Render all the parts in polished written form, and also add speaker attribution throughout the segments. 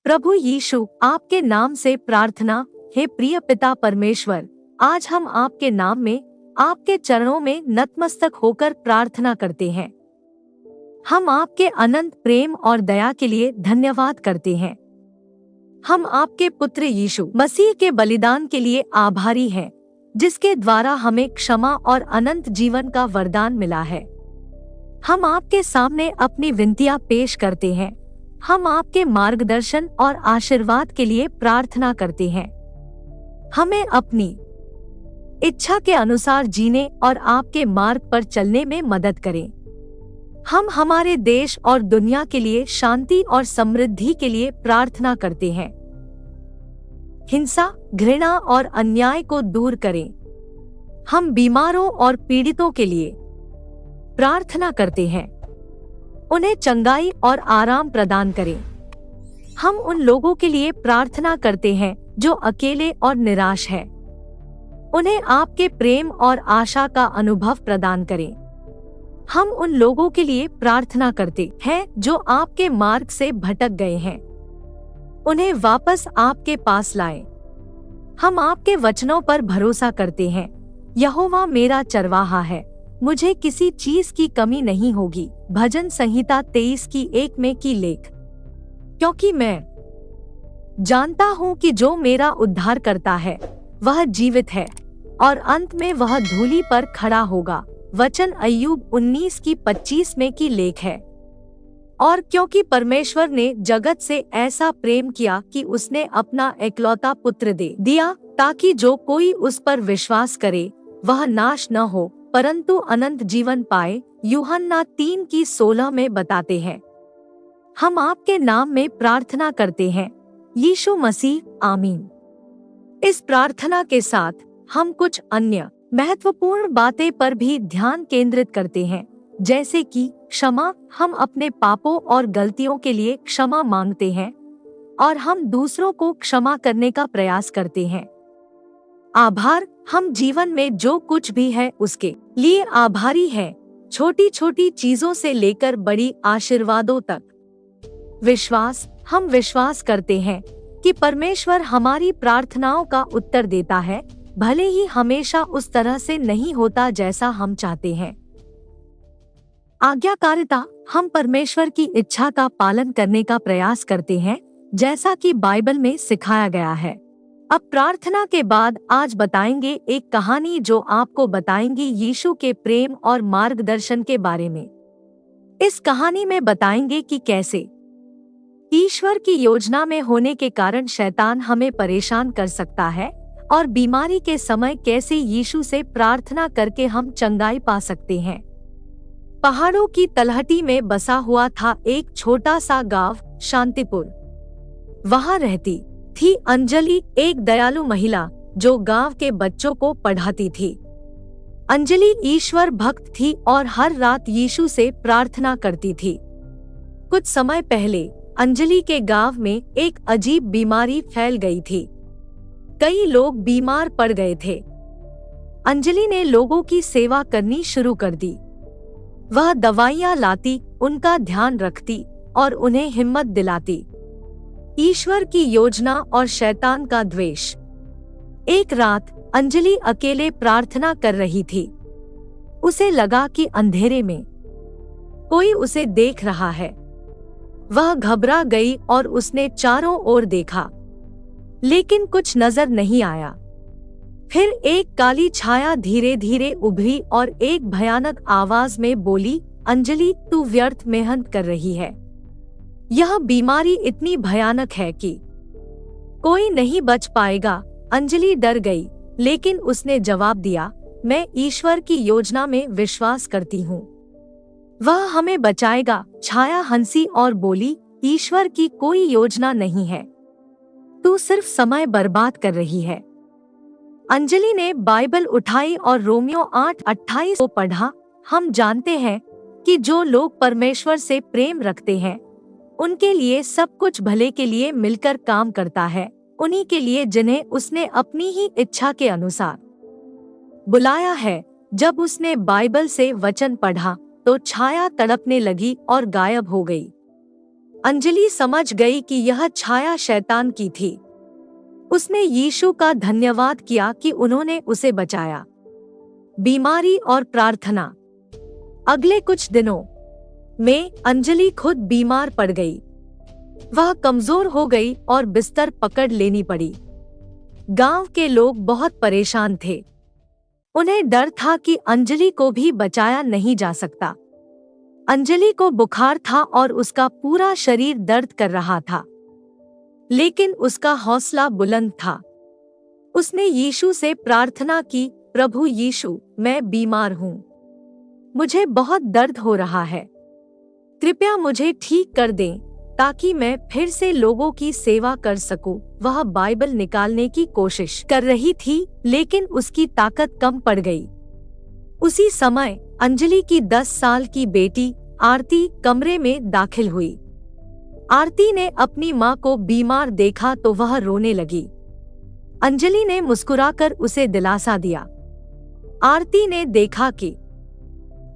Speaker 1: प्रभु यीशु, आपके नाम से प्रार्थना। हे प्रिय पिता परमेश्वर, आज हम आपके नाम में, आपके चरणों में नतमस्तक होकर प्रार्थना करते हैं। हम आपके अनंत प्रेम और दया के लिए धन्यवाद करते हैं। हम आपके पुत्र यीशु मसीह के बलिदान के लिए आभारी हैं, जिसके द्वारा हमें क्षमा और अनंत जीवन का वरदान मिला है। हम आपके सामने अपनी विनतियां पेश करते हैं। हम आपके मार्गदर्शन और आशीर्वाद के लिए प्रार्थना करते हैं। हमें अपनी इच्छा के अनुसार जीने और आपके मार्ग पर चलने में मदद करें। हम हमारे देश और दुनिया के लिए शांति और समृद्धि के लिए प्रार्थना करते हैं। हिंसा, घृणा और अन्याय को दूर करें। हम बीमारों और पीड़ितों के लिए प्रार्थना करते हैं। उन्हें चंगाई और आराम प्रदान करें। हम उन लोगों के लिए प्रार्थना करते हैं जो अकेले और निराश हैं। उन्हें आपके प्रेम और आशा का अनुभव प्रदान करें। हम उन लोगों के लिए प्रार्थना करते हैं जो आपके मार्ग से भटक गए हैं। उन्हें वापस आपके पास लाएं। हम आपके वचनों पर भरोसा करते हैं। यहोवा मेरा चरवाहा है, मुझे किसी चीज की कमी नहीं होगी। भजन संहिता 23:1 में की लेख। क्योंकि मैं जानता हूँ कि जो मेरा उद्धार करता है वह जीवित है और अंत में वह धूली पर खड़ा होगा। वचन अय्यूब 19:25 में की लेख है। और क्योंकि परमेश्वर ने जगत से ऐसा प्रेम किया कि उसने अपना एकलौता पुत्र दे दिया, ताकि जो कोई उस पर विश्वास करे वह नाश न हो परंतु अनंत जीवन पाए। यूहन्ना 3:16 में बताते हैं। हम आपके नाम में प्रार्थना करते हैं, यीशु मसीह, आमीन। इस प्रार्थना के साथ हम कुछ अन्य महत्वपूर्ण बातें पर भी ध्यान केंद्रित करते हैं, जैसे कि क्षमा। हम अपने पापों और गलतियों के लिए क्षमा मांगते हैं और हम दूसरों को क्षमा करने का प्रयास करते हैं। आभार, हम जीवन में जो कुछ भी है उसके लिए आभारी हैं, छोटी छोटी चीजों से लेकर बड़ी आशीर्वादों तक। विश्वास, हम विश्वास करते हैं कि परमेश्वर हमारी प्रार्थनाओं का उत्तर देता है, भले ही हमेशा उस तरह से नहीं होता जैसा हम चाहते हैं। आज्ञाकारिता, हम परमेश्वर की इच्छा का पालन करने का प्रयास करते हैं, जैसा कि बाइबल में सिखाया गया है। अब प्रार्थना के बाद आज बताएंगे एक कहानी जो आपको बताएंगी यीशु के प्रेम और मार्गदर्शन के बारे में। इस कहानी में बताएंगे कि कैसे ईश्वर की योजना में होने के कारण शैतान हमें परेशान कर सकता है और बीमारी के समय कैसे यीशु से प्रार्थना करके हम चंगाई पा सकते हैं। पहाड़ों की तलहटी में बसा हुआ था एक छोटा सा गांव, शांतिपुर। वहां रहती थी अंजलि, एक दयालु महिला जो गांव के बच्चों को पढ़ाती थी। अंजलि ईश्वर भक्त थी और हर रात यीशु से प्रार्थना करती थी। कुछ समय पहले अंजलि के गांव में एक अजीब बीमारी फैल गई थी। कई लोग बीमार पड़ गए थे। अंजलि ने लोगों की सेवा करनी शुरू कर दी। वह दवाइयां लाती, उनका ध्यान रखती और उन्हें हिम्मत दिलाती। ईश्वर की योजना और शैतान का द्वेष। एक रात अंजलि अकेले प्रार्थना कर रही थी। उसे लगा कि अंधेरे में कोई उसे देख रहा है। वह घबरा गई और उसने चारों ओर देखा, लेकिन कुछ नजर नहीं आया। फिर एक काली छाया धीरे धीरे उभरी और एक भयानक आवाज में बोली, अंजलि, तू व्यर्थ मेहनत कर रही है। यह बीमारी इतनी भयानक है कि कोई नहीं बच पाएगा। अंजलि डर गई, लेकिन उसने जवाब दिया, मैं ईश्वर की योजना में विश्वास करती हूँ, वह हमें बचाएगा। छाया हंसी और बोली, ईश्वर की कोई योजना नहीं है, तू सिर्फ समय बर्बाद कर रही है। अंजलि ने बाइबल उठाई और रोमियो 8:28 को पढ़ा। हम जानते हैं कि जो लोग परमेश्वर से प्रेम रखते हैं उनके लिए सब कुछ भले के लिए मिलकर काम करता है, उन्हीं के लिए जिन्हें उसने अपनी ही इच्छा के अनुसार बुलाया है। जब उसने बाइबल से वचन पढ़ा तो छाया तड़पने लगी और गायब हो गई। अंजलि समझ गई कि यह छाया शैतान की थी। उसने यीशु का धन्यवाद किया कि उन्होंने उसे बचाया। बीमारी और प्रार्थना। अगले कुछ दिनों में अंजलि खुद बीमार पड़ गई। वह कमजोर हो गई और बिस्तर पकड़ लेनी पड़ी। गांव के लोग बहुत परेशान थे। उन्हें डर था कि अंजलि को भी बचाया नहीं जा सकता। अंजलि को बुखार था और उसका पूरा शरीर दर्द कर रहा था, लेकिन उसका हौसला बुलंद था। उसने यीशु से प्रार्थना की, प्रभु यीशु, मैं बीमार हूँ। मुझे बहुत दर्द हो रहा है। कृपया मुझे ठीक कर दें ताकि मैं फिर से लोगों की सेवा कर सकूं। वह बाइबल निकालने की कोशिश कर रही थी, लेकिन उसकी ताकत कम पड़ गई। उसी समय अंजलि की 10 साल की बेटी आरती कमरे में दाखिल हुई। आरती ने अपनी माँ को बीमार देखा तो वह रोने लगी। अंजलि ने मुस्कुराकर उसे दिलासा दिया। आरती ने देखा कि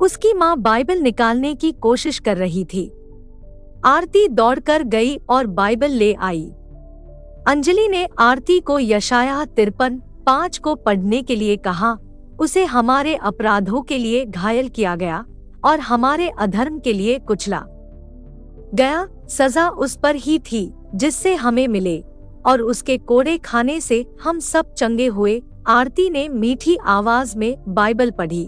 Speaker 1: उसकी माँ बाइबल निकालने की कोशिश कर रही थी। आरती दौड़कर गई और बाइबल ले आई। अंजलि ने आरती को यशायाह 53:5 को पढ़ने के लिए कहा। उसे हमारे अपराधों के लिए घायल किया गया और हमारे अधर्म के लिए कुचला गया। सजा उस पर ही थी जिससे हमें मिले, और उसके कोड़े खाने से हम सब चंगे हुए। आरती ने मीठी आवाज में बाइबल पढ़ी।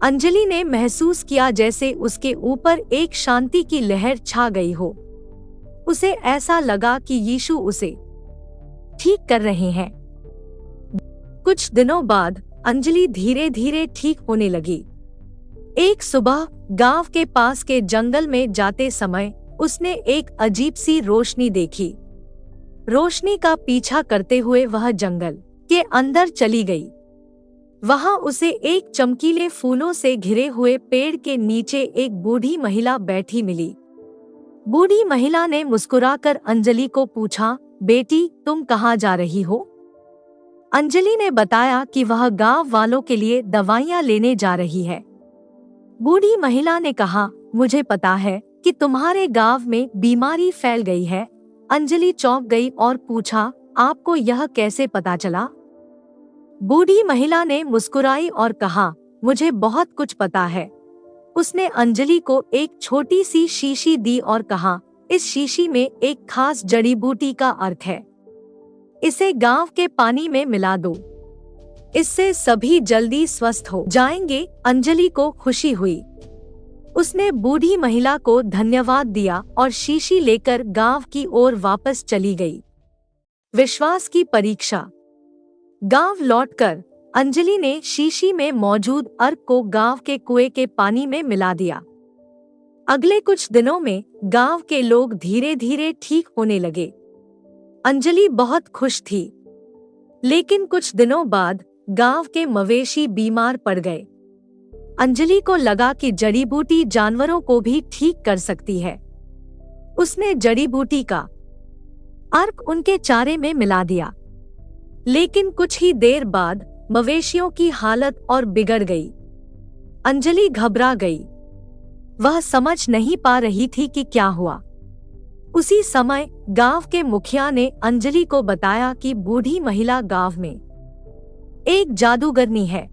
Speaker 1: अंजलि ने महसूस किया जैसे उसके ऊपर एक शांति की लहर छा गई हो। उसे ऐसा लगा कि यीशु उसे ठीक कर रहे हैं। कुछ दिनों बाद अंजलि धीरे धीरे ठीक होने लगी। एक सुबह गांव के पास के जंगल में जाते समय उसने एक अजीब सी रोशनी देखी। रोशनी का पीछा करते हुए वह जंगल के अंदर चली गई। वहां उसे एक चमकीले फूलों से घिरे हुए पेड़ के नीचे एक बूढ़ी महिला बैठी मिली। बूढ़ी महिला ने मुस्कुराकर अंजलि को पूछा, बेटी, तुम कहाँ जा रही हो? अंजलि ने बताया कि वह गांव वालों के लिए दवाइयाँ लेने जा रही है। बूढ़ी महिला ने कहा, मुझे पता है कि तुम्हारे गांव में बीमारी फैल गई है। अंजलि चौंक गई और पूछा, आपको यह कैसे पता चला? बूढ़ी महिला ने मुस्कुराई और कहा, मुझे बहुत कुछ पता है। उसने अंजलि को एक छोटी सी शीशी दी और कहा, इस शीशी में एक खास जड़ी बूटी का अर्क है। इसे गांव के पानी में मिला दो। इससे सभी जल्दी स्वस्थ हो जाएंगे। अंजलि को खुशी हुई। उसने बूढ़ी महिला को धन्यवाद दिया और शीशी लेकर गांव की ओर वापस चली गई। विश्वास की परीक्षा। गांव लौटकर अंजलि ने शीशी में मौजूद अर्क को गांव के कुएं के पानी में मिला दिया। अगले कुछ दिनों में गांव के लोग धीरे धीरे ठीक होने लगे। अंजलि बहुत खुश थी, लेकिन कुछ दिनों बाद गांव के मवेशी बीमार पड़ गए। अंजलि को लगा कि जड़ी बूटी जानवरों को भी ठीक कर सकती है। उसने जड़ी बूटी का अर्क उनके चारे में मिला दिया, लेकिन कुछ ही देर बाद मवेशियों की हालत और बिगड़ गई। अंजलि घबरा गई। वह समझ नहीं पा रही थी कि क्या हुआ। उसी समय गांव के मुखिया ने अंजलि को बताया कि बूढ़ी महिला गांव में एक जादूगरनी है।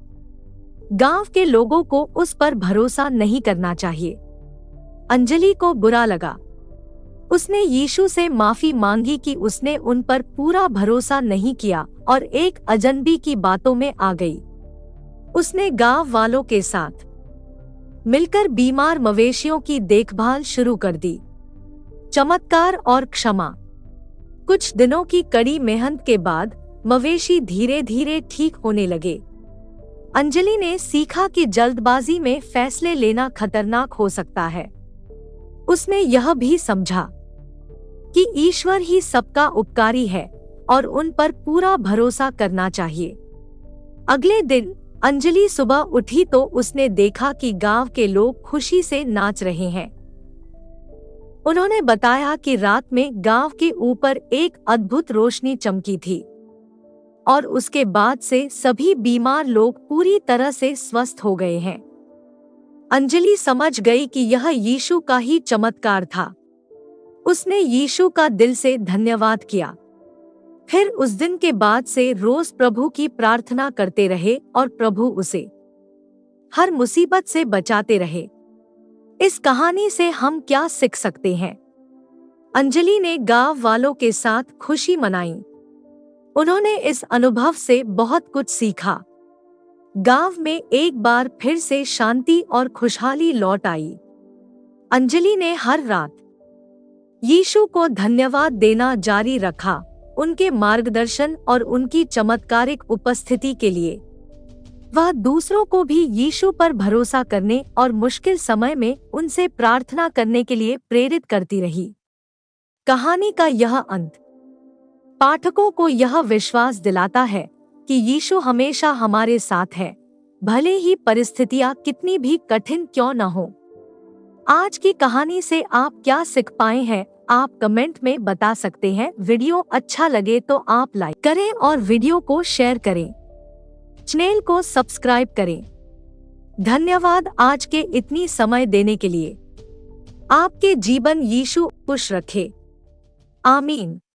Speaker 1: गांव के लोगों को उस पर भरोसा नहीं करना चाहिए। अंजलि को बुरा लगा। उसने यीशु से माफी मांगी कि उसने उन पर पूरा भरोसा नहीं किया और एक अजनबी की बातों में आ गई। उसने गांव वालों के साथ मिलकर बीमार मवेशियों की देखभाल शुरू कर दी। चमत्कार और क्षमा। कुछ दिनों की कड़ी मेहनत के बाद मवेशी धीरे धीरे ठीक होने लगे। अंजलि ने सीखा कि जल्दबाजी में फैसले लेना खतरनाक हो सकता है। उसने यह भी समझा कि ईश्वर ही सबका उपकारी है और उन पर पूरा भरोसा करना चाहिए। अगले दिन अंजलि सुबह उठी तो उसने देखा कि गांव के लोग खुशी से नाच रहे हैं। उन्होंने बताया कि रात में गांव के ऊपर एक अद्भुत रोशनी चमकी थी और उसके बाद से सभी बीमार लोग पूरी तरह से स्वस्थ हो गए हैं। अंजलि समझ गई कि यह यीशु का ही चमत्कार था। उसने यीशु का दिल से धन्यवाद किया। फिर उस दिन के बाद से रोज प्रभु की प्रार्थना करते रहे और प्रभु उसे हर मुसीबत से बचाते रहे। इस कहानी से हम क्या सीख सकते हैं? अंजलि ने गांव वालों के साथ खुशी मनाई। उन्होंने इस अनुभव से बहुत कुछ सीखा। गांव में एक बार फिर से शांति और खुशहाली लौट आई। अंजलि ने हर रात यीशु को धन्यवाद देना जारी रखा, उनके मार्गदर्शन और उनकी चमत्कारिक उपस्थिति के लिए। वह दूसरों को भी यीशु पर भरोसा करने और मुश्किल समय में उनसे प्रार्थना करने के लिए प्रेरित करती रही। कहानी का यह अंत पाठकों को यह विश्वास दिलाता है कि यीशु हमेशा हमारे साथ है, भले ही परिस्थितियां कितनी भी कठिन क्यों न हो। आज की कहानी से आप क्या सीख पाए हैं, आप कमेंट में बता सकते हैं। वीडियो अच्छा लगे तो आप लाइक करें और वीडियो को शेयर करें। चैनल को सब्सक्राइब करें। धन्यवाद आज के इतनी समय देने के लिए। आपके जीवन यीशु खुश रखे। आमीन।